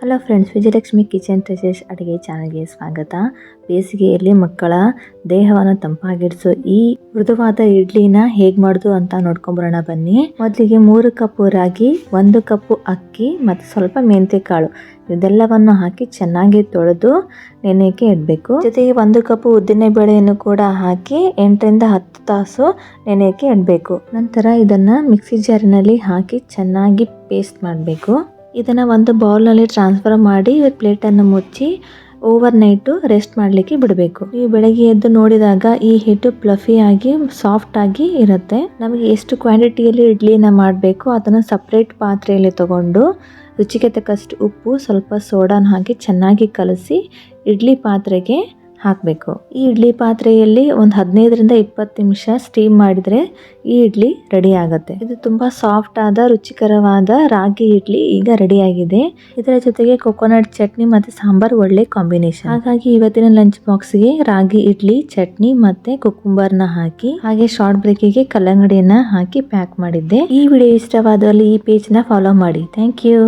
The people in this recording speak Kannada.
Hello friends, Vijayalakshmi kitchen treasures ಅಡುಗೆ ಚಾನಲ್ಗೆ ಸ್ವಾಗತ. ಬೇಸಿಗೆಯಲ್ಲಿ ಮಕ್ಕಳ ದೇಹವನ್ನು ತಂಪಾಗಿಡಿಸೋ ಈ ಮೃದುವಾದ ಇಡ್ಲಿನ ಹೇಗೆ ಮಾಡೋದು ಅಂತ ನೋಡ್ಕೊಂಬರೋಣ ಬನ್ನಿ. ಮೊದಲಿಗೆ 3 ಕಪ್ ರಾಗಿ, 1 ಕಪ್ ಅಕ್ಕಿ ಮತ್ತು ಸ್ವಲ್ಪ ಮೆಂತ್ಯ ಕಾಳು ಇದೆಲ್ಲವನ್ನು ಹಾಕಿ ಚೆನ್ನಾಗಿ ತೊಳೆದು ನೆನೆಯಕ್ಕೆ ಇಡಬೇಕು. ಜೊತೆಗೆ 1 ಕಪ್ ಉದ್ದಿನ ಬೇಳೆಯನ್ನು ಕೂಡ ಹಾಕಿ 8 ರಿಂದ 10 ತಾಸು ನೆನೆಯಕ್ಕೆ ಇಡಬೇಕು. ನಂತರ ಇದನ್ನ ಮಿಕ್ಸಿ ಜಾರಿನಲ್ಲಿ ಹಾಕಿ ಚೆನ್ನಾಗಿ ಪೇಸ್ಟ್ ಮಾಡಬೇಕು. ಇದನ್ನ ಒಂದು ಬೌಲ್ನಲ್ಲಿ ಟ್ರಾನ್ಸ್ಫರ್ ಮಾಡಿ ಪ್ಲೇಟನ್ನು ಮುಚ್ಚಿ ಓವರ್ ನೈಟು ರೆಸ್ಟ್ ಮಾಡಲಿಕ್ಕೆ ಬಿಡಬೇಕು. ನೀವು ಬೆಳಗ್ಗೆ ಎದ್ದು ನೋಡಿದಾಗ ಈ ಹಿಟ್ಟು ಫ್ಲಫಿ ಆಗಿ ಸಾಫ್ಟ್ ಆಗಿ ಇರುತ್ತೆ. ನಮಗೆ ಎಷ್ಟು ಕ್ವಾಂಟಿಟಿಯಲ್ಲಿ ಇಡ್ಲಿನ ಮಾಡಬೇಕು ಅದನ್ನು ಸಪ್ರೇಟ್ ಪಾತ್ರೆಯಲ್ಲಿ ತಗೊಂಡು ರುಚಿಗೆ ತಕ್ಕಷ್ಟು ಉಪ್ಪು, ಸ್ವಲ್ಪ ಸೋಡಾನ ಹಾಕಿ ಚೆನ್ನಾಗಿ ಕಲಸಿ ಇಡ್ಲಿ ಪಾತ್ರೆಗೆ ಹಾಕಬೇಕು. ಈ ಇಡ್ಲಿ ಪಾತ್ರೆಯಲ್ಲಿ ಒಂದು 15 ರಿಂದ 20 ನಿಮಿಷ ಸ್ಟೀಮ್ ಮಾಡಿದರೆ ಈ ಇಡ್ಲಿ ರೆಡಿ ಆಗುತ್ತೆ. ಇದು ತುಂಬಾ ಸಾಫ್ಟ್ ಆದ ರುಚಿಕರವಾದ ರಾಗಿ ಇಡ್ಲಿ ಈಗ ರೆಡಿ ಆಗಿದೆ. ಇದರ ಜೊತೆಗೆ ಕೊಕೊನಟ್ ಚಟ್ನಿ ಮತ್ತೆ ಸಾಂಬಾರ್ ಒಳ್ಳೆ ಕಾಂಬಿನೇಷನ್. ಹಾಗಾಗಿ ಇವತ್ತಿನ ಲಂಚ್ ಬಾಕ್ಸ್ಗೆ ರಾಗಿ ಇಡ್ಲಿ, ಚಟ್ನಿ ಮತ್ತೆ ಕುಕುಂಬರ್ನ ಹಾಕಿ ಹಾಗೆ ಶಾರ್ಟ್ ಬ್ರೇಕಿಗೆ ಕಲ್ಲಂಗಡಿಯನ್ನ ಹಾಕಿ ಪ್ಯಾಕ್ ಮಾಡಿದ್ದೆ. ಈ ವಿಡಿಯೋ ಇಷ್ಟವಾದಲ್ಲಿ ಈ ಪೇಜ್ ನ ಫಾಲೋ ಮಾಡಿ. Thank you.